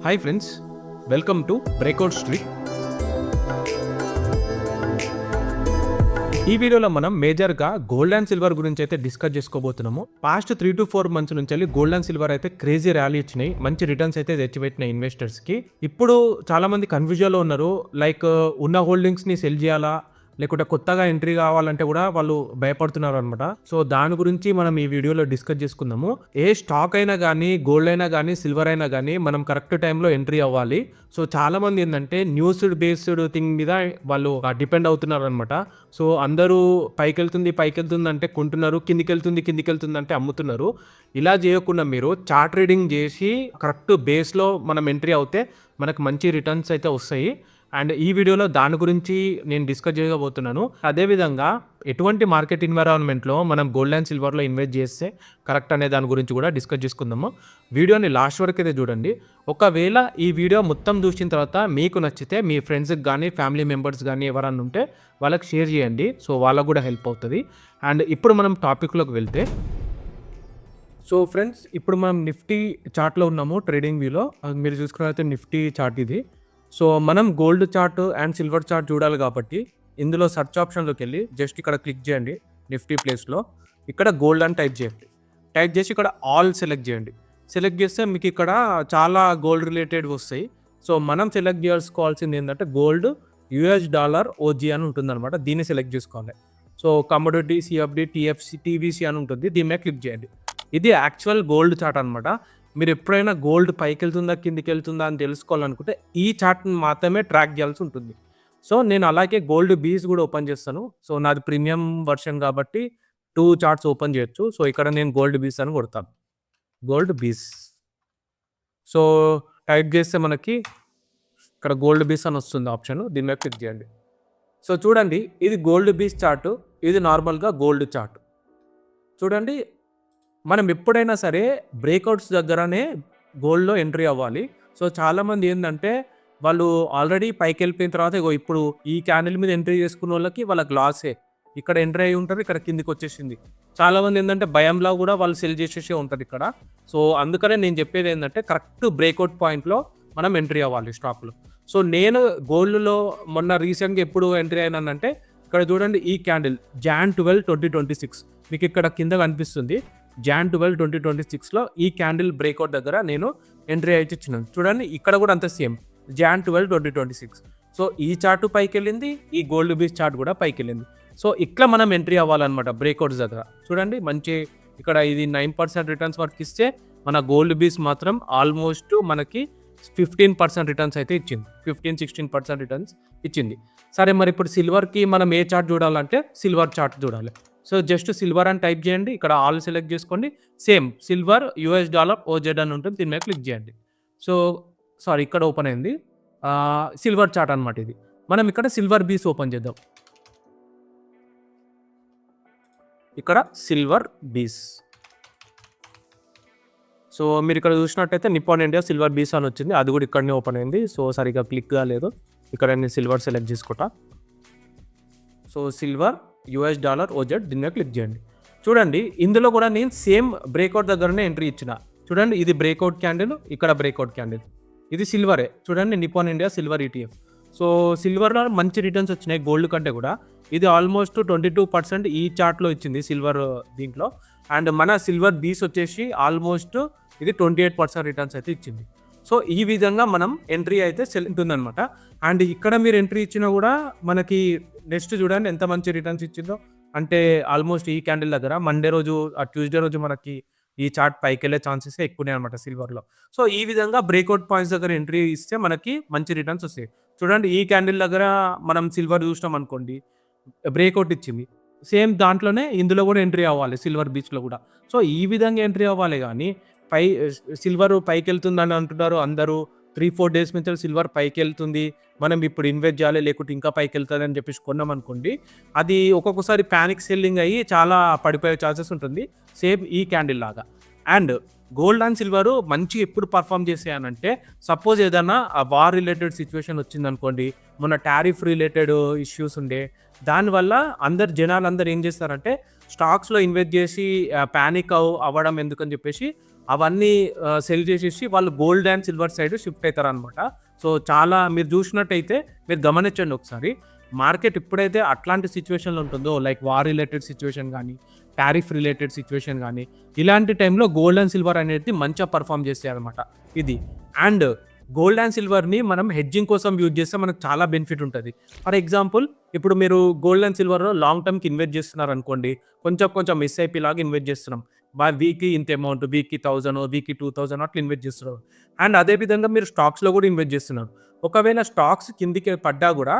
Hi friends, welcome to breakout street. ఈ వీడియోలో మనం మేజర్గా గోల్డ్ అండ్ సిల్వర్ గురించి అయితే డిస్కస్ చేసుకోబోతున్నాము. పాస్ట్ 3 to 4 months నుంచి గోల్డ్ అండ్ సిల్వర్ అయితే క్రేజీ ర్యాలీ ఇచ్చినాయి, మంచి రిటర్న్స్ అయితే తెచ్చిపెట్టినాయి ఇన్వెస్టర్స్కి. ఇప్పుడు చాలా మంది కన్ఫ్యూజన్లో ఉన్నారు, లైక్ ఉన్న హోల్డింగ్స్ని సెల్ చేయాలా లేకుంటే కొత్తగా ఎంట్రీ కావాలంటే కూడా వాళ్ళు భయపడుతున్నారు అనమాట. సో దాని గురించి మనం ఈ వీడియోలో డిస్కస్ చేసుకుందాము. ఏ స్టాక్ అయినా కానీ, గోల్డ్ అయినా కానీ, సిల్వర్ అయినా కానీ మనం కరెక్ట్ టైంలో ఎంట్రీ అవ్వాలి. సో చాలా మంది ఏంటంటే న్యూస్ బేస్డ్ థింగ్ మీద వాళ్ళు డిపెండ్ అవుతున్నారు అనమాట. సో అందరూ పైకి వెళ్తుంది అంటే కొంటున్నారు, కిందికి వెళ్తుంది అంటే అమ్ముతున్నారు. ఇలా చేయకుండా మీరు చార్ట్ రీడింగ్ చేసి కరెక్ట్ బేస్లో మనం ఎంట్రీ అవుతే మనకు మంచి రిటర్న్స్ అయితే వస్తాయి. అండ్ ఈ వీడియోలో దాని గురించి నేను డిస్కస్ చేయబోతున్నాను. అదేవిధంగా ఎటువంటి మార్కెట్ ఎన్విరాన్మెంట్లో మనం గోల్డ్ అండ్ సిల్వర్లో ఇన్వెస్ట్ చేస్తే కరెక్ట్ అనే దాని గురించి కూడా డిస్కస్ చేసుకుందాము. వీడియోని లాస్ట్ వరకు అయితే చూడండి. ఒకవేళ ఈ వీడియో మొత్తం చూసిన తర్వాత మీకు నచ్చితే మీ ఫ్రెండ్స్కి కానీ, ఫ్యామిలీ మెంబర్స్ కానీ ఎవరన్నా ఉంటే వాళ్ళకి షేర్ చేయండి. సో వాళ్ళకు కూడా హెల్ప్ అవుతుంది. అండ్ ఇప్పుడు మనం టాపిక్లోకి వెళ్తే, సో ఫ్రెండ్స్, ఇప్పుడు మనం నిఫ్టీ చార్ట్లో ఉన్నాము. ట్రేడింగ్ వ్యూలో మీరు చూసుకున్నట్లయితే నిఫ్టీ చార్ట్ ఇది. సో మనం gold chart and silver chart చూడాలి కాబట్టి ఇందులో సెర్చ్ ఆప్షన్లోకి వెళ్ళి జస్ట్ ఇక్కడ క్లిక్ చేయండి. నిఫ్టీ ప్లేస్లో ఇక్కడ గోల్డ్ అని టైప్ చేయండి. టైప్ చేసి ఇక్కడ ఆల్ సెలెక్ట్ చేయండి. సెలెక్ట్ చేస్తే మీకు ఇక్కడ చాలా గోల్డ్ రిలేటెడ్ వస్తాయి. సో మనం సెలెక్ట్ చేసుకోవాల్సింది ఏంటంటే గోల్డ్ $, OG అని ఉంటుందన్నమాట. దీన్ని సెలెక్ట్ చేసుకోవాలి. So commodity, CFD, TFC, TVC అని ఉంటుంది. దీని మీద క్లిక్ చేయండి. ఇది యాక్చువల్ గోల్డ్ చార్ట్ అనమాట. మీరు ఎప్పుడైనా గోల్డ్ పైకి వెళ్తుందా కిందికి వెళ్తుందా అని తెలుసుకోవాలనుకుంటే ఈ చార్ట్ని మాత్రమే ట్రాక్ చేయాల్సి ఉంటుంది. సో నేను అలాగే గోల్డ్ బీస్ కూడా ఓపెన్ చేస్తాను. సో నాది ప్రీమియం వర్షన్ కాబట్టి 2 చార్ట్స్ ఓపెన్ చేయొచ్చు. సో ఇక్కడ నేను గోల్డ్ బీస్ అని కొడతాను. గోల్డ్ బీస్. సో టైప్ చేస్తే మనకి ఇక్కడ గోల్డ్ బీస్ అని వస్తుంది ఆప్షన్. దీని మీద క్లిక్ చేయండి. సో చూడండి, ఇది గోల్డ్ బీస్ చార్ట్, ఇది నార్మల్గా గోల్డ్ చార్ట్. చూడండి, మనం ఎప్పుడైనా సరే బ్రేక్అవుట్స్ దగ్గరనే గోల్డ్లో ఎంట్రీ అవ్వాలి. సో చాలామంది ఏంటంటే వాళ్ళు ఆల్రెడీ పైకి వెళ్ళిపోయిన తర్వాత ఇప్పుడు ఈ క్యాండిల్ మీద ఎంట్రీ చేసుకున్న వాళ్ళకి లాసే. ఇక్కడ ఎంట్రీ అయి ఉంటారు, ఇక్కడ కిందికి వచ్చేసింది. చాలామంది ఏంటంటే భయంలో కూడా వాళ్ళు సెల్ చేసేసే ఉంటారు ఇక్కడ. సో అందుకనే నేను చెప్పేది ఏంటంటే కరెక్ట్ బ్రేక్అవుట్ పాయింట్లో మనం ఎంట్రీ అవ్వాలి స్టాక్లో. సో నేను గోల్డ్లో మొన్న రీసెంట్గా ఎప్పుడు ఎంట్రీ అయినానంటే ఇక్కడ చూడండి, ఈ క్యాండిల్ Jan 12, 2026 మీకు ఇక్కడ కింద కనిపిస్తుంది. Jan 12, 2026లో ఈ క్యాండిల్ బ్రేక్అవుట్ దగ్గర నేను ఎంట్రీ అయితే ఇచ్చినాను. చూడండి, ఇక్కడ కూడా అంత సేమ్ Jan 12, 2026. సో ఈ చార్ట్ పైకి వెళ్ళింది, ఈ గోల్డ్ బీస్ చార్ట్ కూడా పైకి వెళ్ళింది. సో ఇట్లా మనం ఎంట్రీ అవ్వాలన్నమాట బ్రేక్అవుట్స్ దగ్గర. చూడండి, మంచి ఇక్కడ ఇది 9% రిటర్న్స్ వరకు ఇస్తే మన గోల్డ్ బీస్ మాత్రం ఆల్మోస్ట్ మనకి 15% రిటర్న్స్ అయితే ఇచ్చింది. 15-16% రిటర్న్స్ ఇచ్చింది. సరే, మరి ఇప్పుడు సిల్వర్కి మనం ఏ చార్ట్ చూడాలంటే సిల్వర్ చార్ట్ చూడాలి. సో జస్ట్ సిల్వర్ అని టైప్ చేయండి. ఇక్కడ ఆల్ సెలెక్ట్ చేసుకోండి. సేమ్ సిల్వర్ $, OZ అని ఉంటుంది. దీని మీద క్లిక్ చేయండి. సో సారీ, ఇక్కడ ఓపెన్ అయింది సిల్వర్ చార్ట్ అనమాట ఇది. మనం ఇక్కడ సిల్వర్ బీస్ ఓపెన్ చేద్దాం. ఇక్కడ సిల్వర్ బీస్. సో మీరు ఇక్కడ చూసినట్టయితే నిప్పాన్ ఇండియా సిల్వర్ బీస్ అని వచ్చింది. అది కూడా ఇక్కడనే ఓపెన్ అయింది. సో సరిగ్గా క్లిక్ కాలేదు. ఇక్కడ నేను సిల్వర్ సెలెక్ట్ చేసుకుంటా. సో సిల్వర్ $, OZ దీని మీద క్లిక్ చేయండి. చూడండి, ఇందులో కూడా నేను సేమ్ బ్రేక్అవుట్ దగ్గరనే ఎంట్రీ ఇచ్చిన. చూడండి, ఇది బ్రేక్అవుట్ క్యాండిల్, ఇక్కడ బ్రేక్అవుట్ క్యాండిల్. ఇది సిల్వరే. చూడండి, Nippon India silver ETF. So సిల్వర్లో మంచి రిటర్న్స్ వచ్చినాయి గోల్డ్ కంటే కూడా. ఇది ఆల్మోస్ట్ 22% ఈ చార్ట్లో ఇచ్చింది సిల్వర్ దీంట్లో. అండ్ మన సిల్వర్ బీస్ వచ్చేసి ఆల్మోస్ట్ ఇది 28% రిటర్న్స్ అయితే ఇచ్చింది. సో ఈ విధంగా మనం ఎంట్రీ అయితే ఉంటుందన్నమాట. అండ్ ఇక్కడ మీరు ఎంట్రీ ఇచ్చినా కూడా మనకి నెక్స్ట్ చూడండి ఎంత మంచి రిటర్న్స్ ఇచ్చిందో. అంటే ఆల్మోస్ట్ ఈ క్యాండిల్ దగ్గర మండే రోజు, ట్యూస్డే రోజు మనకి ఈ చార్ట్ పైకి వెళ్ళే ఛాన్సెస్ ఎక్కువనే అనమాట సిల్వర్లో. సో ఈ విధంగా బ్రేక్అవుట్ పాయింట్స్ దగ్గర ఎంట్రీ ఇస్తే మనకి మంచి రిటర్న్స్ వస్తాయి. చూడండి, ఈ క్యాండిల్ దగ్గర మనం సిల్వర్ చూసినాం అనుకోండి, బ్రేక్అవుట్ ఇచ్చింది. సేమ్ దాంట్లోనే ఇందులో కూడా ఎంట్రీ అవ్వాలి, సిల్వర్ బీచ్లో కూడా. సో ఈ విధంగా ఎంట్రీ అవ్వాలి. కానీ సిల్వర్ పైకి వెళ్తుందని అంటున్నారు అందరూ. 3-4 డేస్ నుంచి సిల్వర్ పైకి వెళ్తుంది, మనం ఇప్పుడు ఇన్వెస్ట్ చేయాలి లేకుంటే ఇంకా పైకి వెళ్తుంది అని చెప్పేసి కొన్నాం అనుకోండి, అది ఒక్కొక్కసారి ప్యానిక్ సెల్లింగ్ అయ్యి చాలా పడిపోయే ఛాన్సెస్ ఉంటుంది, సేమ్ ఈ క్యాండిల్ లాగా. అండ్ గోల్డ్ అండ్ సిల్వర్ మంచి ఎప్పుడు పర్ఫామ్ చేసాయనంటే సపోజ్ ఏదైనా వార్ రిలేటెడ్ సిచ్యువేషన్ వచ్చిందనుకోండి, మొన్న టారిఫ్ రిలేటెడ్ ఇష్యూస్ ఉండే, దానివల్ల జనాలు అందరు ఏం చేస్తారంటే స్టాక్స్‌లో ఇన్వెస్ట్ జేసి పానిక్ అవ్వడం ఎందుకని జెప్పేసి అవన్నీ సెల్ జేసేసి వాళ్ళు gold and silver side shift అయితారనమాట. సో, చాలా మీరు జూసినట్టయితే మీరు గమనించండి ఒకసారి. మార్కెట్ ఎప్పుడైతే అట్లాంటి సిట్యుయేషన్‌లో ఉంటుందో లైక్ వార్ రిలేటెడ్ సిట్యుయేషన్ గానీ, టారిఫ్ రిలేటెడ్ సిట్యుయేషన్ గానీ, ఇలాంటి టైంలో గోల్డ్ అండ్ సిల్వర్ అనేది మంచిగా పెర్ఫార్మ్ చేస్తాయనమాట ఇది. అండ్ గోల్డ్ అండ్ సిల్వర్‌ని మనం హెడ్జింగ్ కోసం యూజ్ చేస్తే మనకు చాలా బెనిఫిట్ ఉంటది. ఫర్ ఎగ్జాంపుల్ ఇప్పుడు మీరు గోల్డ్ అండ్ సిల్వర్‌లో లాంగ్ టర్మ్‌కి ఇన్వెస్ట్ చేస్తున్నారనుకోండి. కొంచెం కొంచెం ఎస్ఐపి లాగా ఇన్వెస్ట్ చేస్తున్నాం. వీక్‌కి ఇంత అమౌంట్, వీక్‌కి 1000 వీక్‌కి 2000 అట్లా ఇన్వెస్ట్ చేస్తున్నారు. అండ్ అదే విధంగా మీరు స్టాక్స్‌లో కూడా ఇన్వెస్ట్ చేస్తున్నారు. ఒకవేళ స్టాక్స్ కిందికి పడ్డా గూడా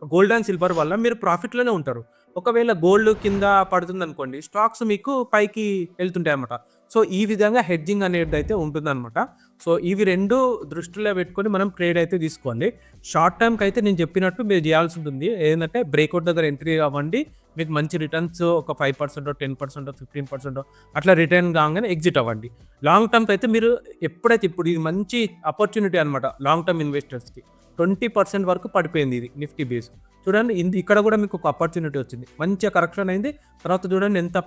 గోల్డ్ అండ్ సిల్వర్ వల్ల మీరు ప్రాఫిట్‌లోనే ఉంటారు. ఒకవేళ గోల్డ్ కింద పడుతుందనుకోండి, స్టాక్స్ మీకు పైకి ఎళ్తుంటాయన్నమాట. సో, ఈ విధంగా హెడ్జింగ్ అనేదైతే ఉంటుందన్నమాట. సో, ఇవి 2 దృష్టిలో పెట్టుకొని మనం ట్రేడ్ అయితే తీసుకోవాలి. షార్ట్ టర్మ్‌కైతే నేను చెప్పినట్టు మీరు చేయాల్సుంటుంది. ఏందంటే బ్రేక్‌ఔట్ దగ్గర ఎంట్రీ అవ్వండి. మీకు మంచి రిటర్న్స్ ఒక 5%, 10%, 15% అట్లా రిటర్న్ కాంగానే ఎగ్జిట్ అవ్వండి. లాంగ్ టర్మ్‌కైతే మీరు ఎప్పుడైతే ఇప్పుడు ఇది మంచి ఆపర్చునిటీ అన్నమాట లాంగ్ టర్మ్ ఇన్వెస్టర్స్‌కి. 20% వరకు పడిపోయింది ఇది నిఫ్టీ బేస్. చూడండి ఇక్కడ కూడా మీకు ఒక ఆపర్చునిటీ వచ్చింది. మంచిగా కరెక్షన్ అయింది. తర్వాత చూడండి ఎంత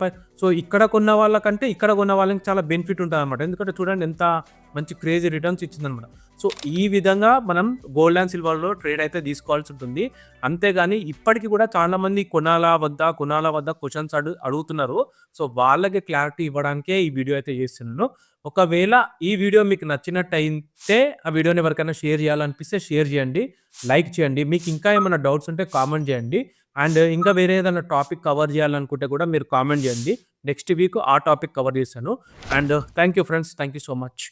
సో, ఇక్కడ కొన్న వాళ్ళకంటే ఇక్కడ కొన్న వాళ్ళకి చాలా బెనిఫిట్ ఉంటదనమాట. ఎందుకంటే చూడండి ఎంత మంచి క్రేజీ రిటర్న్స్ ఇచ్చిందనమాట. సో, ఈ విధంగా మనం గోల్డ్ అండ్ సిల్వర్‌లో ట్రేడ్ అయితే తీసుకోవాల్సి ఉంటుంది. అంతేగాని ఇప్పటికి కూడా చాలామంది కొనాలా వద్దా? కొనాలా వద్దా? క్వెషన్స్ అడుగుతున్నారు. సో, వాళ్ళకి క్లారిటీ ఇవ్వడానికే ఈ వీడియో అయితే చేస్తున్నాను. ఒకవేళ ఈ వీడియో మీకు నచ్చినట్టయితే ఆ వీడియోని ఎవరికైనా షేర్ చేయాలనిపిస్తే షేర్ చేయండి. లైక్ చేయండి. మీకు ఇంకా ఏమైనా డౌట్స్ ఉంటే కామెంట్ చేయండి. అండ్ ఇంకా వేరే ఏదైనా టాపిక్ కవర్ చేయాలనుకుంటే కూడా మీరు కామెంట్ చేయండి. నెక్స్ట్ వీక్ ఆ టాపిక్ కవర్ చేశాను. And thank you friends. Thank you so much.